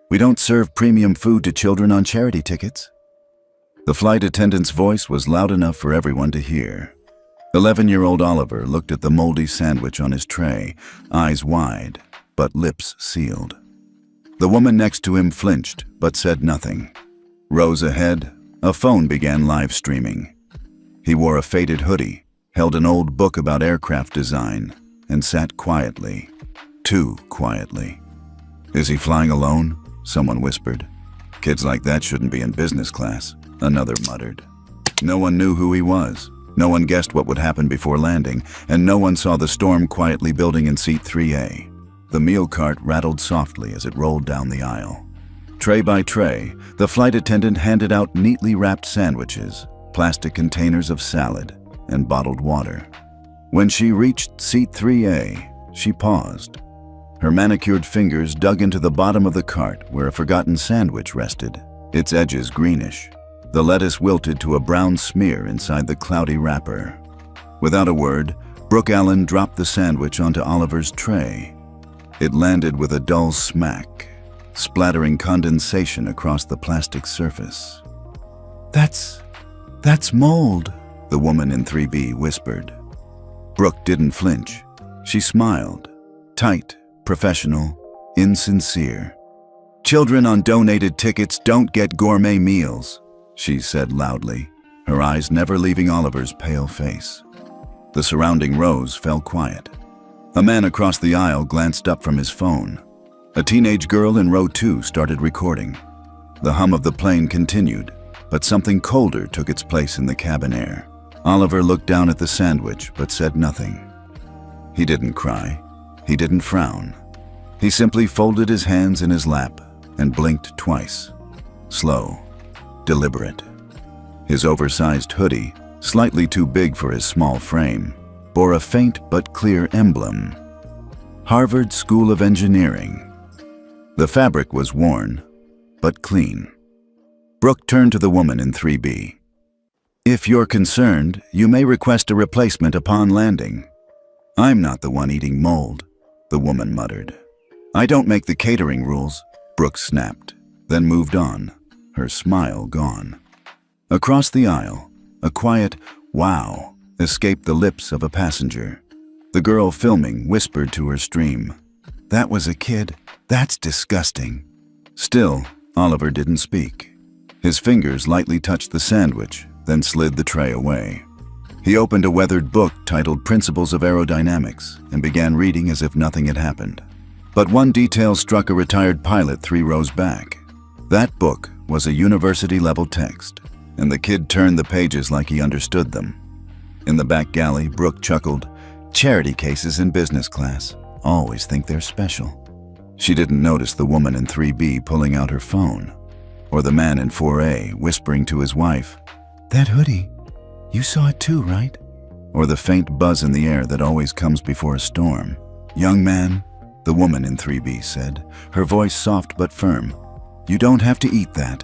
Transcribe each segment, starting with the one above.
We don't serve premium food to children on charity tickets." The flight attendant's voice was loud enough for everyone to hear. 11-year-old Oliver looked at the moldy sandwich on his tray, eyes wide, but lips sealed. The woman next to him flinched, but said nothing. Rows ahead, a phone began live streaming. He wore a faded hoodie, held an old book about aircraft design, and sat quietly. Too quietly. "Is he flying alone?" someone whispered. "Kids like that shouldn't be in business class," another muttered. No one knew who he was. No one guessed what would happen before landing, and no one saw the storm quietly building in seat 3A. The meal cart rattled softly as it rolled down the aisle. Tray by tray, the flight attendant handed out neatly wrapped sandwiches, plastic containers of salad, and bottled water. When she reached seat 3A, she paused. Her manicured fingers dug into the bottom of the cart where a forgotten sandwich rested, its edges greenish. The lettuce wilted to a brown smear inside the cloudy wrapper. Without a word, Brooke Allen dropped the sandwich onto Oliver's tray. It landed with a dull smack, splattering condensation across the plastic surface. That's mold," the woman in 3B whispered. Brooke didn't flinch. She smiled, tight, professional, insincere. "Children on donated tickets don't get gourmet meals," she said loudly, her eyes never leaving Oliver's pale face. The surrounding rows fell quiet. A man across the aisle glanced up from his phone. A teenage girl in row 2 started recording. The hum of the plane continued, but something colder took its place in the cabin air. Oliver looked down at the sandwich but said nothing. He didn't cry. He didn't frown. He simply folded his hands in his lap and blinked twice. Slow, deliberate. His oversized hoodie, slightly too big for his small frame, bore a faint but clear emblem: Harvard School of Engineering. The fabric was worn, but clean. Brooke turned to the woman in 3B. "If you're concerned, you may request a replacement upon landing." "I'm not the one eating mold," the woman muttered. "I don't make the catering rules," Brooke snapped, then moved on, her smile gone. Across the aisle, a quiet "wow" escaped the lips of a passenger. The girl filming whispered to her stream, "That was a kid. That's disgusting." Still, Oliver didn't speak. His fingers lightly touched the sandwich, then slid the tray away. He opened a weathered book titled Principles of Aerodynamics and began reading as if nothing had happened. But one detail struck a retired pilot 3 rows back. That book was a university-level text, and the kid turned the pages like he understood them. In the back galley, Brooke chuckled, "Charity cases in business class always think they're special." She didn't notice the woman in 3B pulling out her phone, or the man in 4A whispering to his wife, "That hoodie, you saw it too, right?" Or the faint buzz in the air that always comes before a storm. "Young man," the woman in 3B said, her voice soft but firm, "you don't have to eat that."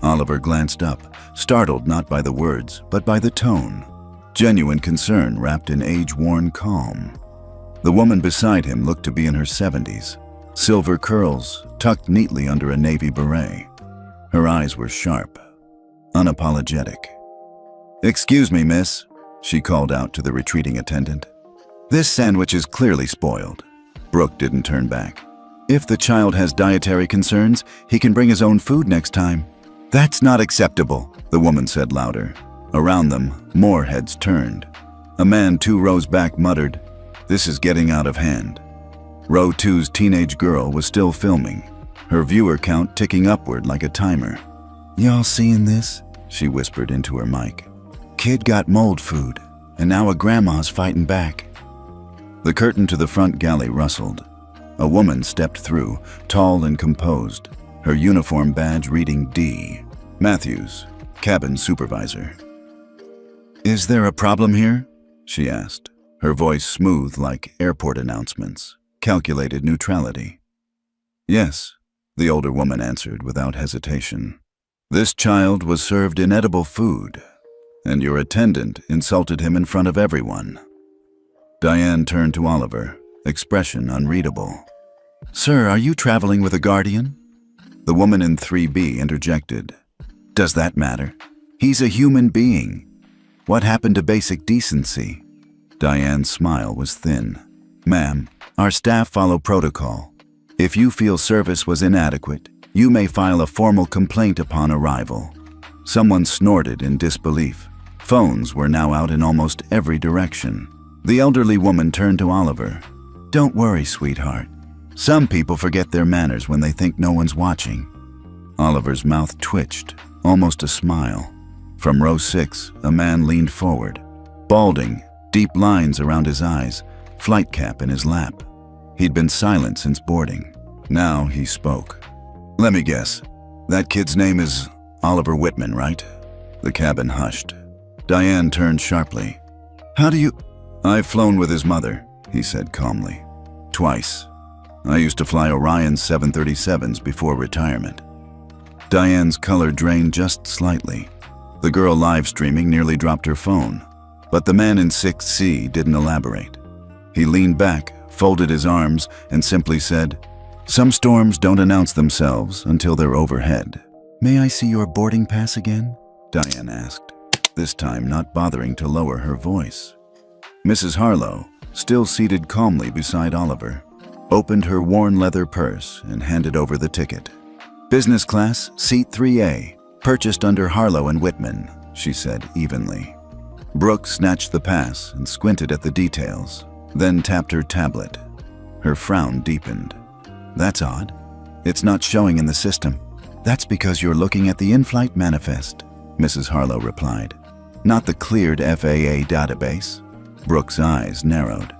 Oliver glanced up, startled not by the words, but by the tone. Genuine concern wrapped in age-worn calm. The woman beside him looked to be in her 70s, silver curls tucked neatly under a navy beret. Her eyes were sharp, unapologetic. "Excuse me, miss," she called out to the retreating attendant. "This sandwich is clearly spoiled." Brooke didn't turn back. "If the child has dietary concerns, he can bring his own food next time." "That's not acceptable," the woman said louder. Around them, more heads turned. A man 2 rows back muttered, "This is getting out of hand." Row 2's teenage girl was still filming, her viewer count ticking upward like a timer. "Y'all seeing this?" she whispered into her mic. "Kid got mold food, and now a grandma's fighting back." The curtain to the front galley rustled. A woman stepped through, tall and composed, her uniform badge reading D. Matthews, cabin supervisor. "Is there a problem here?" she asked, her voice smooth like airport announcements, calculated neutrality. "Yes," the older woman answered without hesitation. "This child was served inedible food, and your attendant insulted him in front of everyone." Diane turned to Oliver, expression unreadable. "Sir, are you traveling with a guardian?" The woman in 3B interjected. Does that matter? He's a human being. What happened to basic decency? Diane's smile was thin. Ma'am, our staff follow protocol. If you feel service was inadequate, you may file a formal complaint upon arrival. Someone snorted in disbelief. Phones were now out in almost every direction. The elderly woman turned to Oliver. Don't worry, sweetheart. Some people forget their manners when they think no one's watching. Oliver's mouth twitched, almost a smile. From row 6, a man leaned forward. Balding, deep lines around his eyes, flight cap in his lap. He'd been silent since boarding. Now he spoke. Let me guess. That kid's name is Oliver Whitman, right? The cabin hushed. Diane turned sharply. How do you... I've flown with his mother, he said calmly. Twice. I used to fly Orion's 737s before retirement. Diane's color drained just slightly. The girl live streaming nearly dropped her phone, but the man in 6C didn't elaborate. He leaned back, folded his arms, and simply said, Some storms don't announce themselves until they're overhead. May I see your boarding pass again? Diane asked, this time not bothering to lower her voice. Mrs. Harlow, still seated calmly beside Oliver, opened her worn leather purse and handed over the ticket. Business class, seat 3A, purchased under Harlow and Whitman, she said evenly. Brooke snatched the pass and squinted at the details, then tapped her tablet. Her frown deepened. That's odd. It's not showing in the system. That's because you're looking at the in-flight manifest, Mrs. Harlow replied. Not the cleared FAA database. Brooke's eyes narrowed.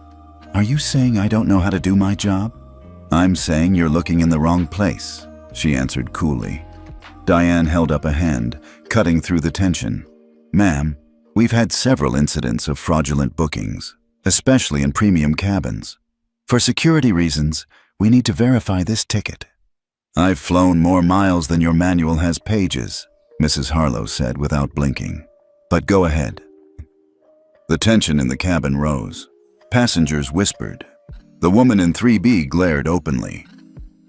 Are you saying I don't know how to do my job? I'm saying you're looking in the wrong place, she answered coolly. Diane held up a hand, cutting through the tension. Ma'am, we've had several incidents of fraudulent bookings, especially in premium cabins. For security reasons, we need to verify this ticket. I've flown more miles than your manual has pages, Mrs. Harlow said without blinking. But go ahead. The tension in the cabin rose. Passengers whispered. The woman in 3B glared openly.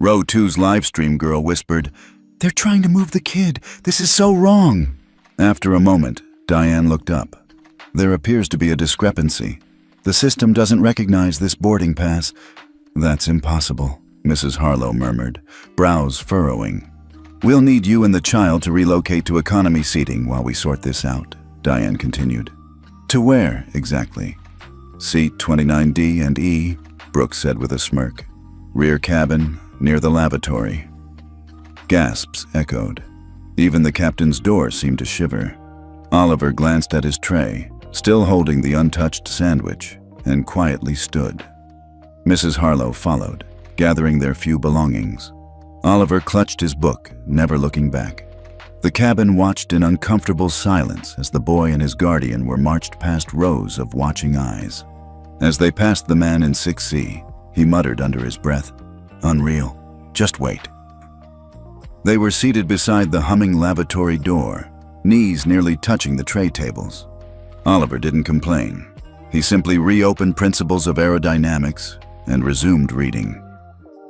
Row 2's livestream girl whispered, They're trying to move the kid. This is so wrong. After a moment, Diane looked up. There appears to be a discrepancy. The system doesn't recognize this boarding pass. That's impossible, Mrs. Harlow murmured, brows furrowing. We'll need you and the child to relocate to economy seating while we sort this out, Diane continued. To where, exactly? Seat 29D and E, Brooke said with a smirk. Rear cabin, near the lavatory. Gasps echoed. Even the captain's door seemed to shiver. Oliver glanced at his tray, still holding the untouched sandwich, and quietly stood. Mrs. Harlow followed, gathering their few belongings. Oliver clutched his book, never looking back. The cabin watched in uncomfortable silence as the boy and his guardian were marched past rows of watching eyes. As they passed the man in 6C, he muttered under his breath, Unreal. Just wait. They were seated beside the humming lavatory door, knees nearly touching the tray tables. Oliver didn't complain. He simply reopened Principles of Aerodynamics and resumed reading.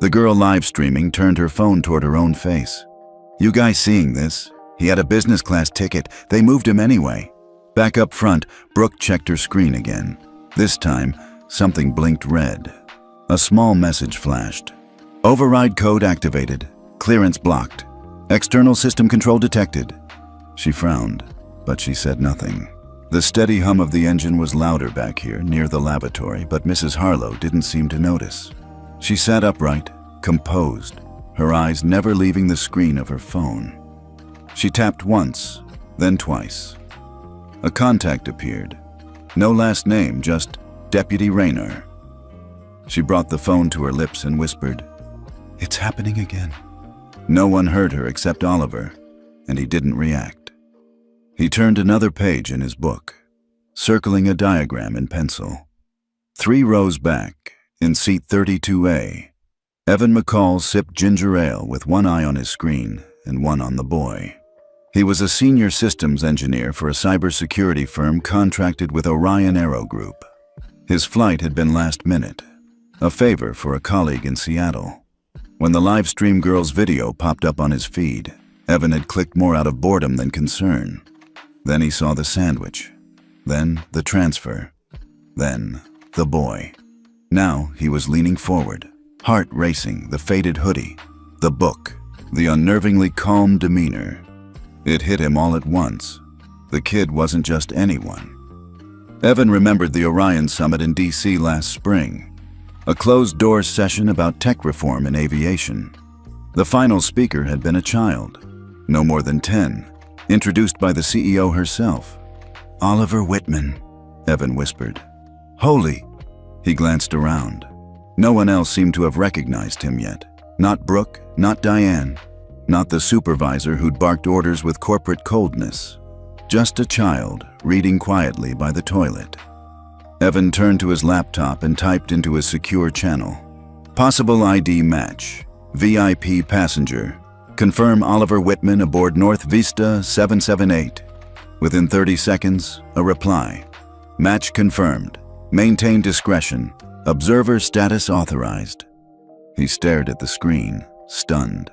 The girl live streaming turned her phone toward her own face. You guys seeing this? He had a business class ticket. They moved him anyway. Back up front, Brooke checked her screen again. This time, something blinked red. A small message flashed. Override code activated. Clearance blocked. External system control detected. She frowned, but she said nothing. The steady hum of the engine was louder back here, near the lavatory, but Mrs. Harlow didn't seem to notice. She sat upright, composed, her eyes never leaving the screen of her phone. She tapped once, then twice. A contact appeared. No last name, just Deputy Raynor. She brought the phone to her lips and whispered, It's happening again. No one heard her except Oliver, and he didn't react. He turned another page in his book, circling a diagram in pencil. 3 rows back, in seat 32A, Evan McCall sipped ginger ale with one eye on his screen and one on the boy. He was a senior systems engineer for a cybersecurity firm contracted with Orion Aero Group. His flight had been last minute, a favor for a colleague in Seattle. When the live stream girl's video popped up on his feed, Evan had clicked more out of boredom than concern. Then he saw the sandwich. Then the transfer. Then the boy. Now he was leaning forward, heart racing, the faded hoodie, the book, the unnervingly calm demeanor. It hit him all at once. The kid wasn't just anyone. Evan remembered the Orion Summit in D.C. last spring, a closed-door session about tech reform in aviation. The final speaker had been a child, no more than 10, introduced by the CEO herself. "Oliver Whitman," Evan whispered. "Holy!" He glanced around. No one else seemed to have recognized him yet. Not Brooke, not Diane, not the supervisor who'd barked orders with corporate coldness. Just a child reading quietly by the toilet. Evan turned to his laptop and typed into his secure channel. "Possible ID match. VIP passenger. Confirm Oliver Whitman aboard North Vista 778. Within 30 seconds, a reply. Match confirmed. Maintain discretion. Observer status authorized." He stared at the screen, stunned.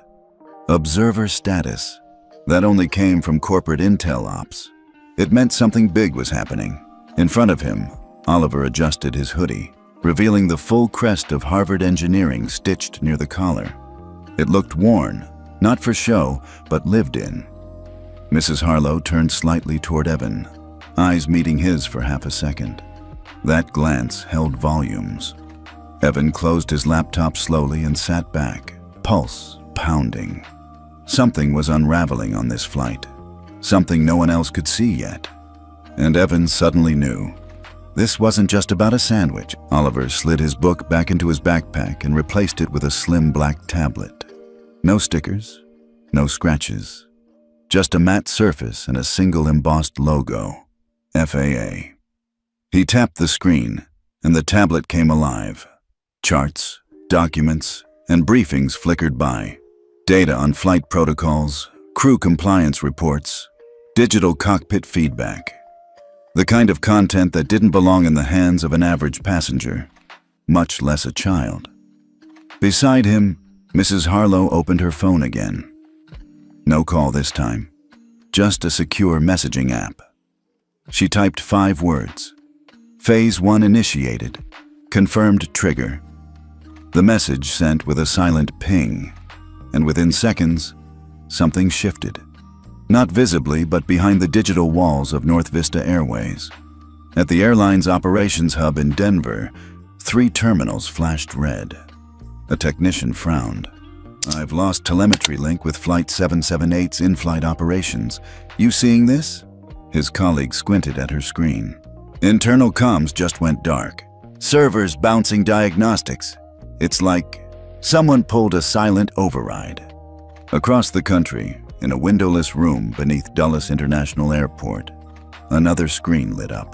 Observer status. That only came from corporate intel ops. It meant something big was happening. In front of him, Oliver adjusted his hoodie, revealing the full crest of Harvard engineering stitched near the collar. It looked worn, not for show, but lived in. Mrs. Harlow turned slightly toward Evan, eyes meeting his for half a second. That glance held volumes. Evan closed his laptop slowly and sat back, pulse pounding. Something was unraveling on this flight, something no one else could see yet. And Evan suddenly knew. This wasn't just about a sandwich. Oliver slid his book back into his backpack and replaced it with a slim black tablet. No stickers, no scratches. Just a matte surface and a single embossed logo, FAA. He tapped the screen, and the tablet came alive. Charts, documents, and briefings flickered by. Data on flight protocols, crew compliance reports, digital cockpit feedback. The kind of content that didn't belong in the hands of an average passenger, much less a child. Beside him, Mrs. Harlow opened her phone again. No call this time, just a secure messaging app. She typed 5 words. Phase 1 initiated. Confirmed trigger. The message sent with a silent ping, and within seconds, something shifted. Not visibly, but behind the digital walls of North Vista Airways. At the airline's operations hub in Denver, 3 terminals flashed red. A technician frowned. "I've lost telemetry link with Flight 778's in-flight operations. You seeing this?" His colleague squinted at her screen. "Internal comms just went dark. Servers bouncing diagnostics. It's like someone pulled a silent override." Across the country, in a windowless room beneath Dulles International Airport, another screen lit up.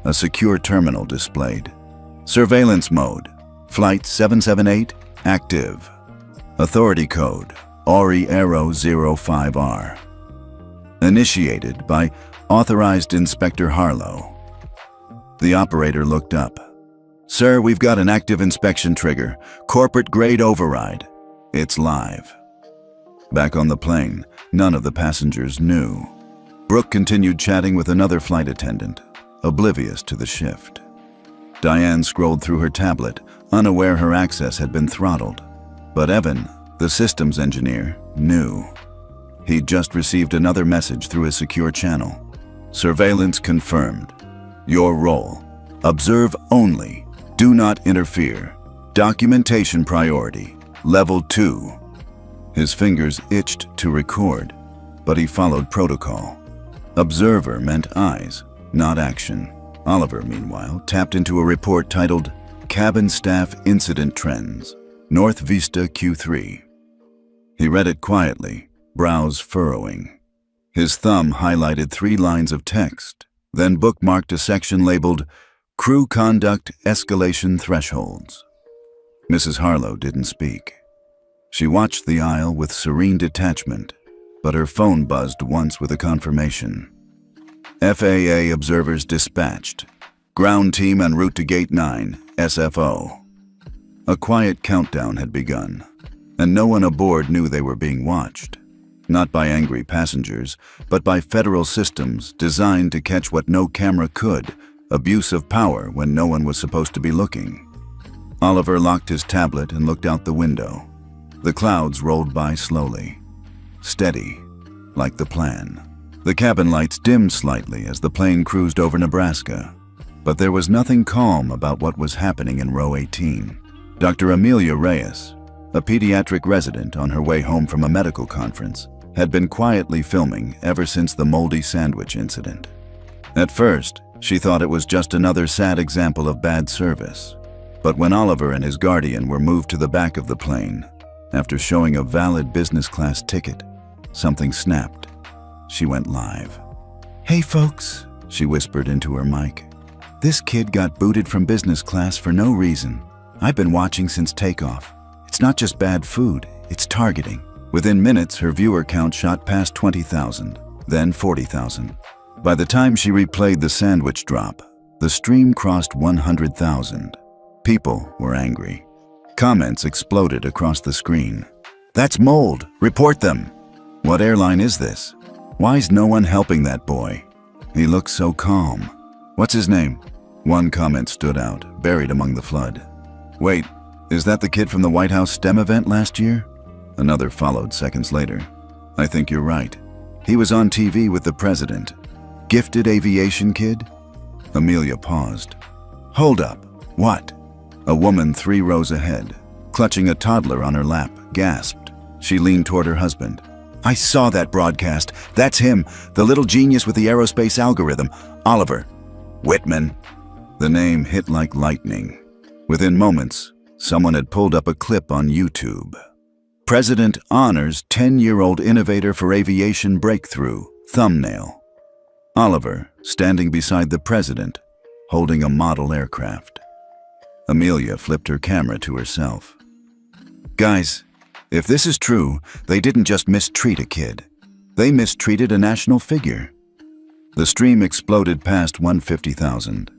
A secure terminal displayed. "Surveillance mode. Flight 778 active. Authority code Ori Aero 05R. Initiated by Authorized Inspector Harlow." The operator looked up. "Sir, we've got an active inspection trigger. Corporate grade override. It's live." Back on the plane, none of the passengers knew. Brooke continued chatting with another flight attendant, oblivious to the shift. Diane scrolled through her tablet, unaware her access had been throttled. But Evan, the systems engineer, knew. He'd just received another message through his secure channel. "Surveillance confirmed. Your role. Observe only. Do not interfere. Documentation priority. Level 2. His fingers itched to record, but he followed protocol. Observer meant eyes, not action. Oliver, meanwhile, tapped into a report titled Cabin Staff Incident Trends, North Vista Q3. He read it quietly, brows furrowing. His thumb highlighted 3 lines of text, then bookmarked a section labeled Crew Conduct Escalation Thresholds. Mrs. Harlow didn't speak. She watched the aisle with serene detachment, but her phone buzzed once with a confirmation. FAA observers dispatched. Ground team en route to Gate 9, SFO. A quiet countdown had begun. and no one aboard knew they were being watched. Not by angry passengers, but by federal systems designed to catch what no camera could: abuse of power when no one was supposed to be looking. Oliver locked his tablet and looked out the window. The clouds rolled by slowly, steady, like the plan. The cabin lights dimmed slightly as the plane cruised over Nebraska, but there was nothing calm about what was happening in row 18. Dr. Amelia Reyes, a pediatric resident on her way home from a medical conference, had been quietly filming ever since the Moldy sandwich incident. At first, she thought it was just another sad example of bad service. But when Oliver and his guardian were moved to the back of the plane, after showing a valid business class ticket, something snapped. She went live. "Hey folks," she whispered into her mic. "This kid got booted from business class for no reason. I've been watching since takeoff. It's not just bad food, it's targeting." Within minutes, her viewer count shot past 20,000, then 40,000. By the time she replayed the sandwich drop, the stream crossed 100,000. People were angry. Comments exploded across the screen. "That's mold! Report them!" "What airline is this? Why's no one helping that boy? He looks so calm. What's his name?" One comment stood out, buried among the flood. "Wait, is that the kid from the White House STEM event last year?" Another followed seconds later. "I think you're right. He was on TV with the president. Gifted aviation kid?" Amelia paused. "Hold up. What?" A woman 3 rows ahead, clutching a toddler on her lap, gasped. She leaned toward her husband. "I saw that broadcast. That's him, the little genius with the aerospace algorithm. Oliver Whitman." The name hit like lightning. Within moments, someone had pulled up a clip on YouTube. "President honors 10-year-old innovator for aviation breakthrough." Thumbnail. Oliver standing beside the president, holding a model aircraft. Amelia flipped her camera to herself. "Guys, if this is true, they didn't just mistreat a kid. They mistreated a national figure." The stream exploded past 150,000.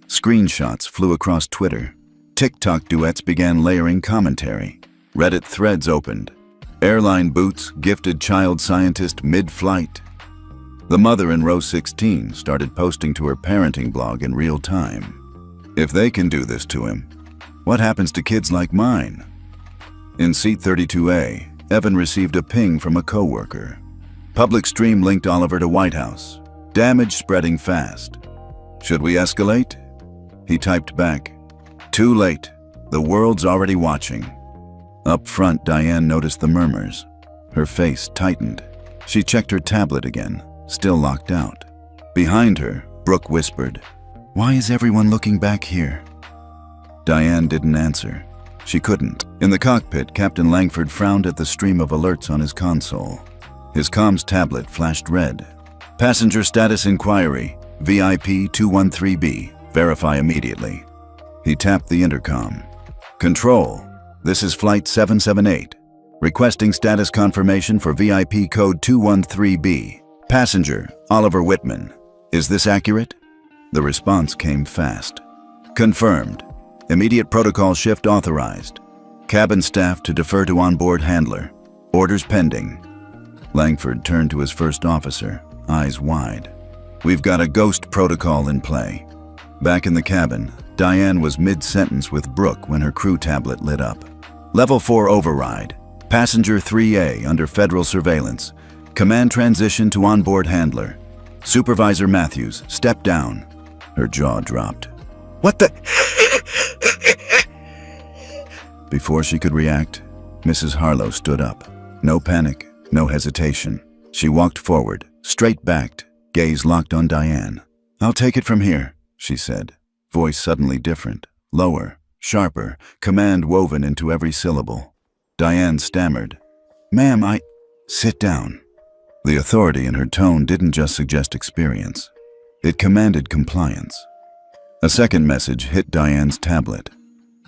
Screenshots flew across Twitter. TikTok duets began layering commentary. Reddit threads opened. Airline boots gifted child scientist mid-flight. The mother in row 16 started posting to her parenting blog in real time. If they can do this to him, what happens to kids like mine? In seat 32A, Evan received a ping from a coworker. Public stream linked Oliver to White House. Damage spreading fast. "Should we escalate?" He typed back, "Too late. The world's already watching." Up front, Diane noticed the murmurs. Her face tightened. She checked her tablet again, still locked out. Behind her, Brooke whispered, "Why is everyone looking back here?" Diane didn't answer. She couldn't. In the cockpit, Captain Langford frowned at the stream of alerts on his console. His comms tablet flashed red. "Passenger status inquiry, VIP 213B. Verify immediately." He tapped the intercom. "Control, this is Flight 778. Requesting status confirmation for VIP code 213B. Passenger, Oliver Whitman. Is this accurate?" The response came fast. "Confirmed. Immediate protocol shift authorized. Cabin staff to defer to onboard handler. Orders pending." Langford turned to his first officer, eyes wide. "We've got a ghost protocol in play." Back in the cabin, Diane was mid-sentence with Brooke when her crew tablet lit up. "Level 4 override. Passenger 3A under federal surveillance. Command transition to onboard handler. Supervisor Matthews, step down." Her jaw dropped. "What the?" Before she could react, Mrs. Harlow stood up. No panic, no hesitation. She walked forward, straight-backed, gaze locked on Diane. "I'll take it from here," she said, voice suddenly different, lower, sharper, command woven into every syllable. Diane stammered, "Ma'am, Sit down." The authority in her tone didn't just suggest experience. It commanded compliance. A second message hit Diane's tablet.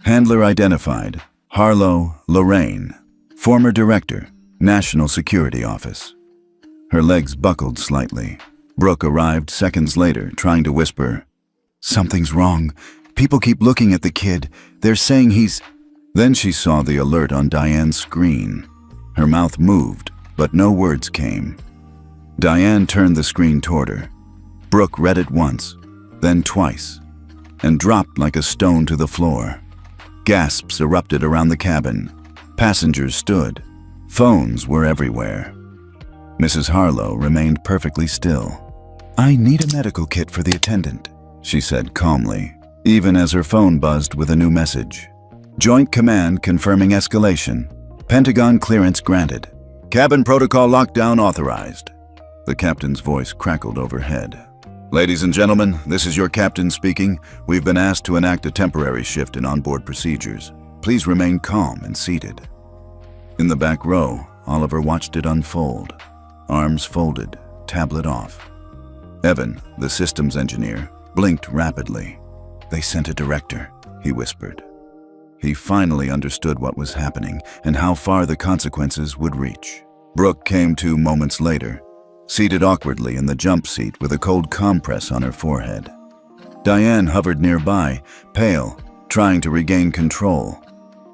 "Handler identified, Harlow, Lorraine, former director, National Security Office." Her legs buckled slightly. Brooke arrived seconds later, trying to whisper, "Something's wrong. People keep looking at the kid. They're saying he's..." Then she saw the alert on Diane's screen. Her mouth moved, but no words came. Diane turned the screen toward her. Brooke read it once, then twice, and dropped like a stone to the floor. Gasps erupted around the cabin. Passengers stood. Phones were everywhere. Mrs. Harlow remained perfectly still. "I need a medical kit for the attendant," she said calmly, even as her phone buzzed with a new message. "Joint Command confirming escalation. Pentagon clearance granted. Cabin protocol lockdown authorized." The captain's voice crackled overhead. "Ladies and gentlemen, this is your captain speaking. We've been asked to enact a temporary shift in onboard procedures. Please remain calm and seated." In the back row, Oliver watched it unfold. Arms folded, tablet off. Evan, the systems engineer, blinked rapidly. "They sent a director," he whispered. He finally understood what was happening and how far the consequences would reach. Brooke came to moments later, seated awkwardly in the jump seat with a cold compress on her forehead. Diane hovered nearby, pale, trying to regain control,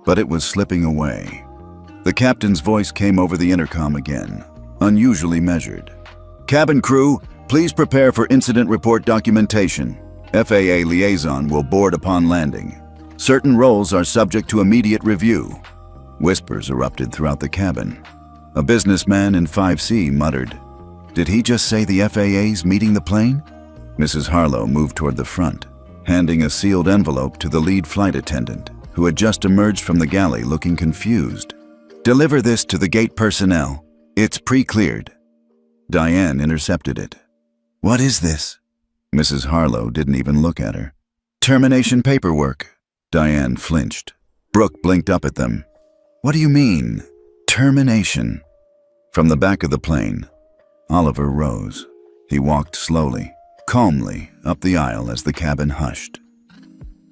but it was slipping away. The captain's voice came over the intercom again, unusually measured. "Cabin crew, please prepare for incident report documentation. FAA liaison will board upon landing. Certain roles are subject to immediate review." Whispers erupted throughout the cabin. A businessman in 5C muttered, "Did he just say the FAA's meeting the plane?" Mrs. Harlow moved toward the front, handing a sealed envelope to the lead flight attendant, who had just emerged from the galley looking confused. "Deliver this to the gate personnel. It's pre-cleared." Diane intercepted it. "What is this?" Mrs. Harlow didn't even look at her. "Termination paperwork." Diane flinched. Brooke blinked up at them. "What do you mean, termination?" From the back of the plane, Oliver rose. He walked slowly, calmly up the aisle as the cabin hushed.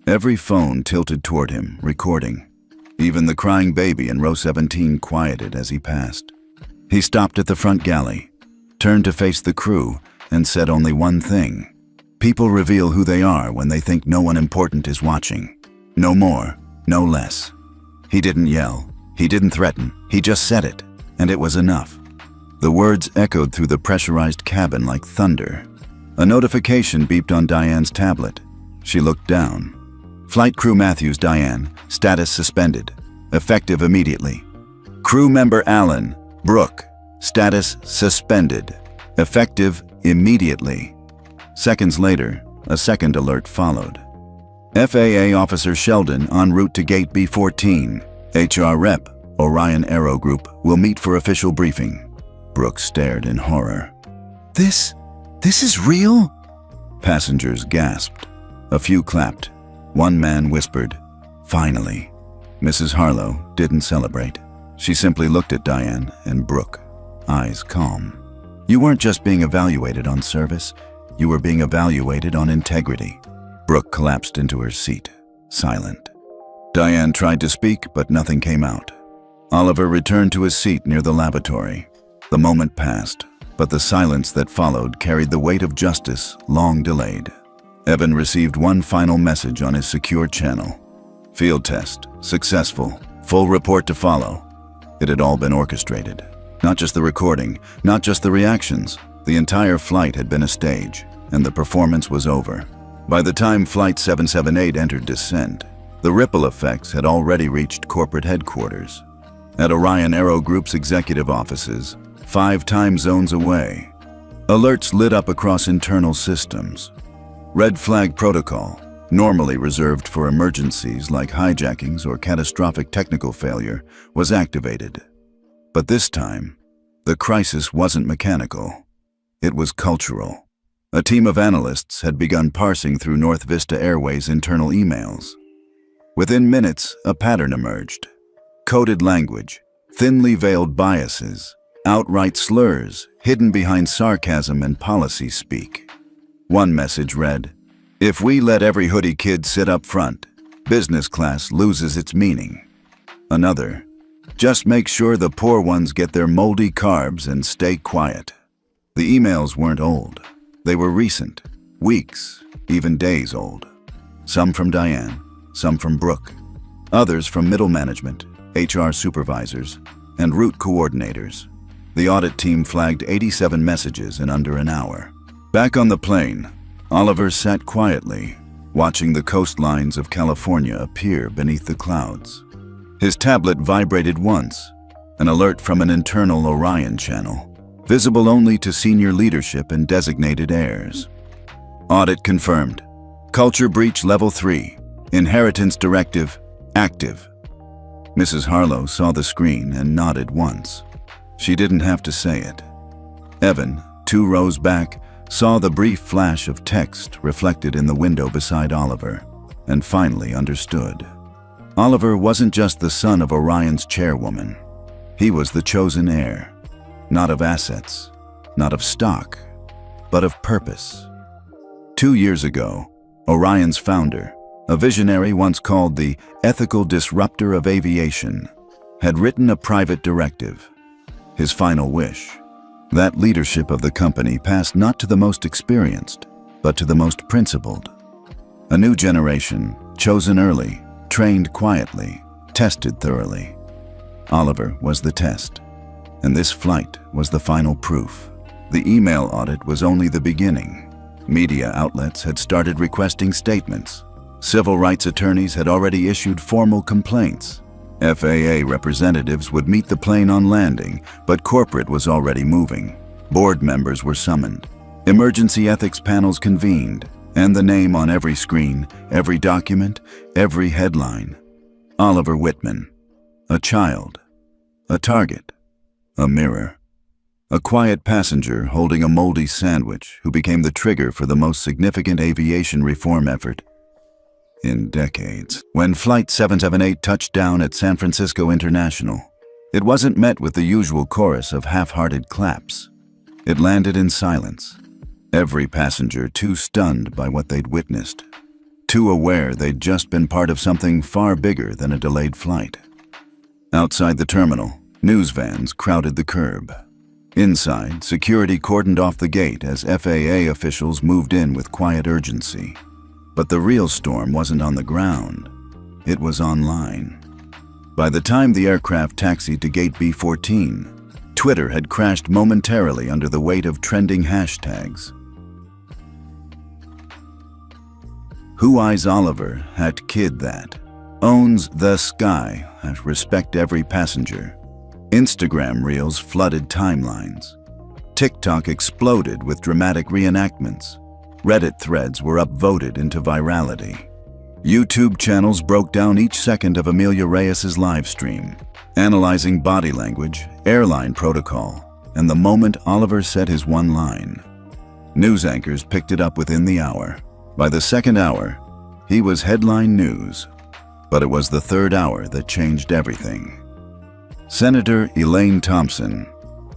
Every phone tilted toward him, recording. Even the crying baby in row 17 quieted as he passed. He stopped at the front galley, turned to face the crew, and said only one thing. "People reveal who they are when they think no one important is watching. No more, no less." He didn't yell. He didn't threaten. He just said it, and it was enough. The words echoed through the pressurized cabin like thunder. A notification beeped on Diane's tablet. She looked down. "Flight Crew Matthews, Diane. Status suspended. Effective immediately. Crew Member Allen, Brooke. Status suspended. Effective immediately." Seconds later, a second alert followed. "FAA Officer Sheldon en route to Gate B14. HR Rep, Orion Aero Group, will meet for official briefing." Brooke stared in horror. This is real?" Passengers gasped. A few clapped. One man whispered, "Finally." Mrs. Harlow didn't celebrate. She simply looked at Diane and Brooke, eyes calm. "You weren't just being evaluated on service, you were being evaluated on integrity." Brooke collapsed into her seat, silent. Diane tried to speak, but nothing came out. Oliver returned to his seat near the lavatory. The moment passed, but the silence that followed carried the weight of justice long delayed. Evan received one final message on his secure channel. "Field test, successful, full report to follow." It had all been orchestrated. Not just the recording, not just the reactions. The entire flight had been a stage, and the performance was over. By the time Flight 778 entered descent, the ripple effects had already reached corporate headquarters. At Orion Aero Group's executive offices, 5 time zones away, alerts lit up across internal systems. Red flag protocol, normally reserved for emergencies like hijackings or catastrophic technical failure, was activated. But this time, the crisis wasn't mechanical. It was cultural. A team of analysts had begun parsing through North Vista Airways' internal emails. Within minutes, a pattern emerged. Coded language, thinly veiled biases, outright slurs hidden behind sarcasm and policy speak. One message read, "If we let every hoodie kid sit up front, business class loses its meaning." Another, "Just make sure the poor ones get their moldy carbs and stay quiet." The emails weren't old. They were recent, weeks, even days old. Some from Diane, some from Brooke. others from middle management, HR supervisors, and route coordinators. The audit team flagged 87 messages in under an hour. Back on the plane, Oliver sat quietly, watching the coastlines of California appear beneath the clouds. His tablet vibrated once, an alert from an internal Orion channel, visible only to senior leadership and designated heirs. Audit confirmed. Culture breach level 3. Inheritance directive active. Mrs. Harlow saw the screen and nodded once. She didn't have to say it. Evan, 2 rows back, saw the brief flash of text reflected in the window beside Oliver, and finally understood. Oliver wasn't just the son of Orion's chairwoman. He was the chosen heir, not of assets, not of stock, but of purpose. 2 years ago, Orion's founder, a visionary once called the ethical disruptor of aviation, had written a private directive. His final wish, that leadership of the company passed not to the most experienced, but to the most principled. A new generation, chosen early, trained quietly, tested thoroughly. Oliver was the test, and this flight was the final proof. The email audit was only the beginning. Media outlets had started requesting statements. Civil rights attorneys had already issued formal complaints. FAA representatives would meet the plane on landing, but corporate was already moving. Board members were summoned. Emergency ethics panels convened, and the name on every screen, every document, every headline. Oliver Whitman. A child. A target. A mirror. A quiet passenger holding a moldy sandwich who became the trigger for the most significant aviation reform effort in decades. When Flight 778 touched down at San Francisco International, it wasn't met with the usual chorus of half-hearted claps. It landed in silence, every passenger too stunned by what they'd witnessed, too aware they'd just been part of something far bigger than a delayed flight. Outside the terminal, news vans crowded the curb. Inside, security cordoned off the gate as FAA officials moved in with quiet urgency. But the real storm wasn't on the ground. It was online. By the time the aircraft taxied to Gate B14, Twitter had crashed momentarily under the weight of trending hashtags. Who Eyes Oliver had kid that. Owns the sky at respect every passenger. Instagram reels flooded timelines. TikTok exploded with dramatic reenactments. Reddit threads were upvoted into virality. YouTube channels broke down each second of Amelia Reyes's live stream, analyzing body language, airline protocol, and the moment Oliver said his one line. News anchors picked it up within the hour. By the second hour, he was headline news. But it was the third hour that changed everything. Senator Elaine Thompson,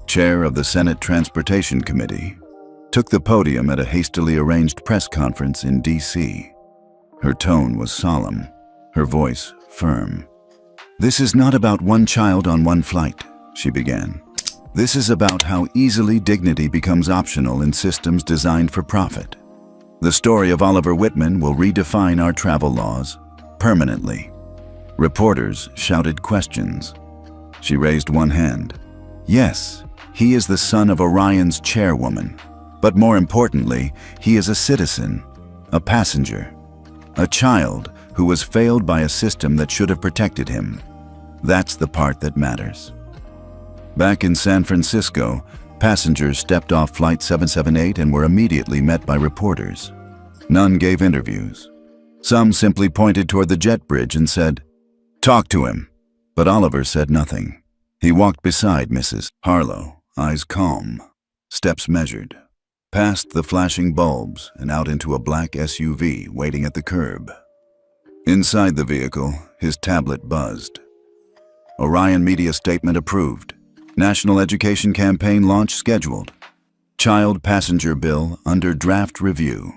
chair of the Senate Transportation Committee, took the podium at a hastily arranged press conference in D.C. Her tone was solemn, her voice firm. "This is not about one child on one flight," she began. "This is about how easily dignity becomes optional in systems designed for profit. The story of Oliver Whitman will redefine our travel laws permanently." Reporters shouted questions. She raised one hand. Yes, he is the son of Orion's chairwoman. But more importantly, he is a citizen, a passenger, a child who was failed by a system that should have protected him. That's the part that matters. Back in San Francisco, passengers stepped off Flight 778 and were immediately met by reporters. None gave interviews. Some simply pointed toward the jet bridge and said, "Talk to him." But Oliver said nothing. He walked beside Mrs. Harlow, eyes calm, steps measured, past the flashing bulbs and out into a black SUV waiting at the curb. Inside the vehicle, his tablet buzzed. Orion Media Statement approved. National Education Campaign launch scheduled. Child Passenger Bill under draft review.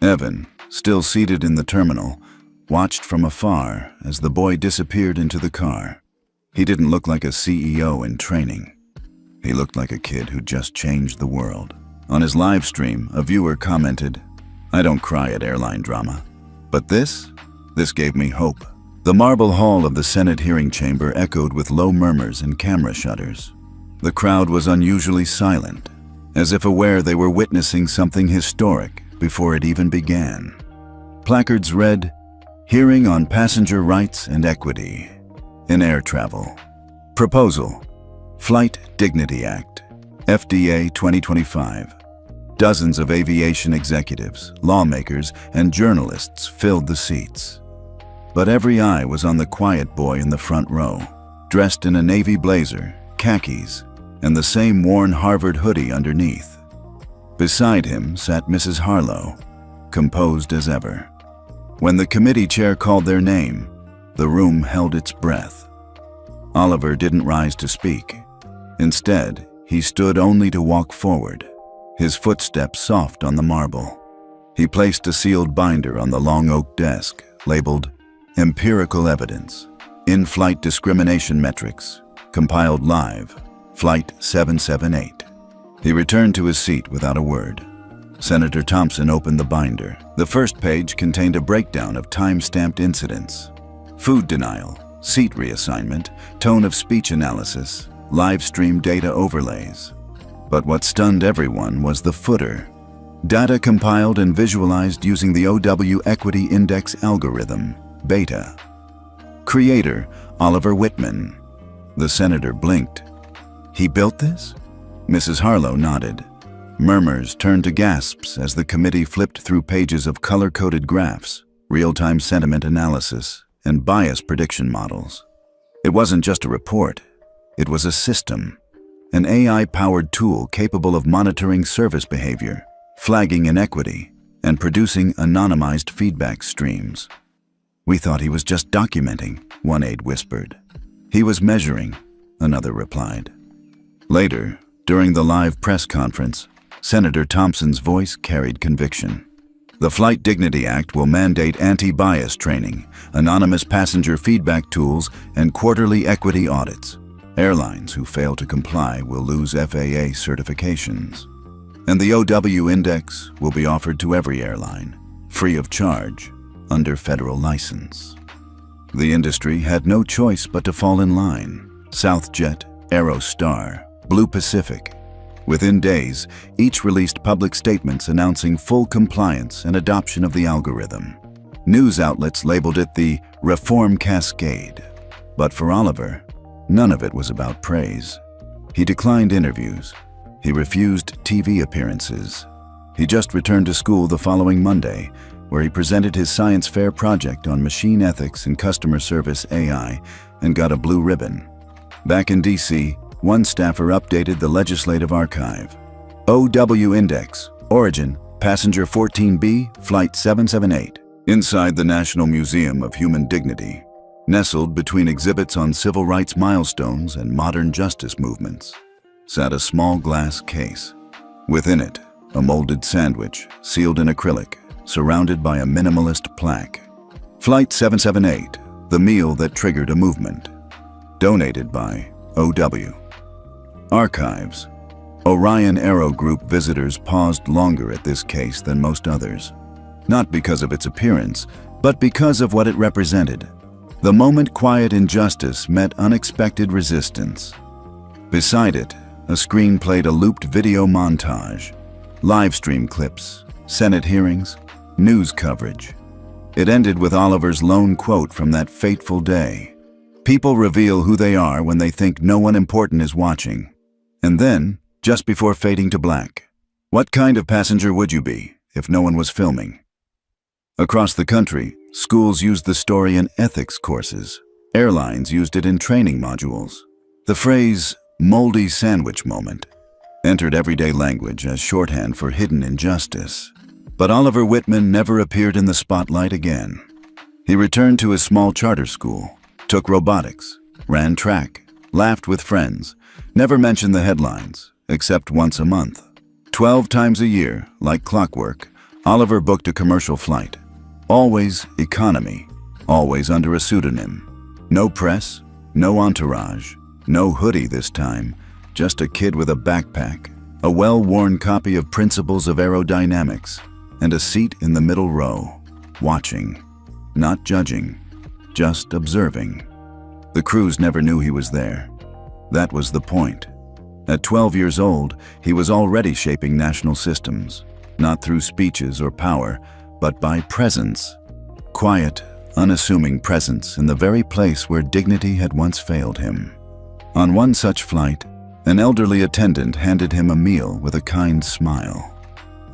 Evan, still seated in the terminal, watched from afar as the boy disappeared into the car. He didn't look like a CEO in training. He looked like a kid who just changed the world. On his live stream, a viewer commented, "I don't cry at airline drama. But this gave me hope." The marble hall of the Senate hearing chamber echoed with low murmurs and camera shutters. The crowd was unusually silent, as if aware they were witnessing something historic before it even began. Placards read, "Hearing on Passenger Rights and Equity in Air Travel. Proposal, Flight Dignity Act, FDA 2025. Dozens of aviation executives, lawmakers, and journalists filled the seats. But every eye was on the quiet boy in the front row, dressed in a navy blazer, khakis, and the same worn Harvard hoodie underneath. Beside him sat Mrs. Harlow, composed as ever. When the committee chair called their name, the room held its breath. Oliver didn't rise to speak. Instead, he stood only to walk forward, his footsteps soft on the marble. He placed a sealed binder on the long oak desk, labeled Empirical Evidence, In-Flight Discrimination Metrics, compiled live, Flight 778. He returned to his seat without a word. Senator Thompson opened the binder. The first page contained a breakdown of time-stamped incidents: food denial, seat reassignment, tone of speech analysis, live stream data overlays. But what stunned everyone was the footer. Data compiled and visualized using the OW Equity Index algorithm, Beta. Creator, Oliver Whitman. The senator blinked. He built this? Mrs. Harlow nodded. Murmurs turned to gasps as the committee flipped through pages of color-coded graphs, real-time sentiment analysis, and bias prediction models. It wasn't just a report. It was a system, an AI-powered tool capable of monitoring service behavior, flagging inequity, and producing anonymized feedback streams. "We thought he was just documenting," one aide whispered. "He was measuring," another replied. Later, during the live press conference, Senator Thompson's voice carried conviction. "The Flight Dignity Act will mandate anti-bias training, anonymous passenger feedback tools, and quarterly equity audits. Airlines who fail to comply will lose FAA certifications. And the OW Index will be offered to every airline, free of charge, under federal license." The industry had no choice but to fall in line. Southjet, Aerostar, Blue Pacific. Within days, each released public statements announcing full compliance and adoption of the algorithm. News outlets labeled it the reform cascade. But for Oliver, none of it was about praise. He declined interviews. He refused TV appearances. He just returned to school the following Monday, where he presented his science fair project on machine ethics and customer service AI and got a blue ribbon. Back in DC, one staffer updated the legislative archive. OW Index, origin, passenger 14B, flight 778. Inside the National Museum of Human Dignity, nestled between exhibits on civil rights milestones and modern justice movements, sat a small glass case. Within it, a molded sandwich, sealed in acrylic, surrounded by a minimalist plaque. Flight 778, the meal that triggered a movement. Donated by OW. Archives. Orion Aero Group visitors paused longer at this case than most others. Not because of its appearance, but because of what it represented. The moment quiet injustice met unexpected resistance. Beside it, a screen played a looped video montage. Live stream clips, Senate hearings, news coverage. It ended with Oliver's lone quote from that fateful day. "People reveal who they are when they think no one important is watching." And then, just before fading to black, "What kind of passenger would you be if no one was filming?" Across the country, schools used the story in ethics courses. Airlines used it in training modules. The phrase, "moldy sandwich moment," entered everyday language as shorthand for hidden injustice. But Oliver Whitman never appeared in the spotlight again. He returned to his small charter school, took robotics, ran track, laughed with friends, never mentioned the headlines, except once a month. 12 times a year, like clockwork, Oliver booked a commercial flight. Always economy, always under a pseudonym. No press, no entourage, no hoodie this time, just a kid with a backpack, a well-worn copy of Principles of Aerodynamics, and a seat in the middle row, watching, not judging, just observing. The crews never knew he was there. That was the point. At 12 years old, he was already shaping national systems, not through speeches or power, but by presence. Quiet, unassuming presence in the very place where dignity had once failed him. On one such flight, an elderly attendant handed him a meal with a kind smile.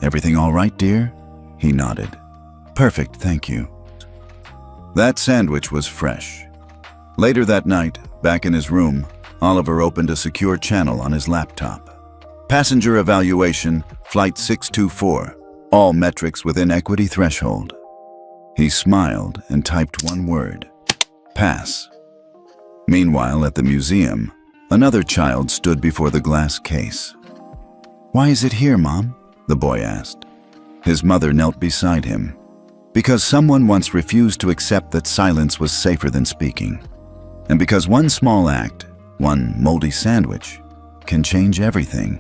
"Everything all right, dear?" He nodded. "Perfect, thank you." That sandwich was fresh. Later that night, back in his room, Oliver opened a secure channel on his laptop. Passenger evaluation, Flight 624, all metrics within equity threshold. He smiled and typed one word: pass. Meanwhile, at the museum, another child stood before the glass case. "Why is it here, Mom?" the boy asked. His mother knelt beside him. Because someone once refused to accept that silence was safer than speaking. And because one small act, one moldy sandwich, can change everything.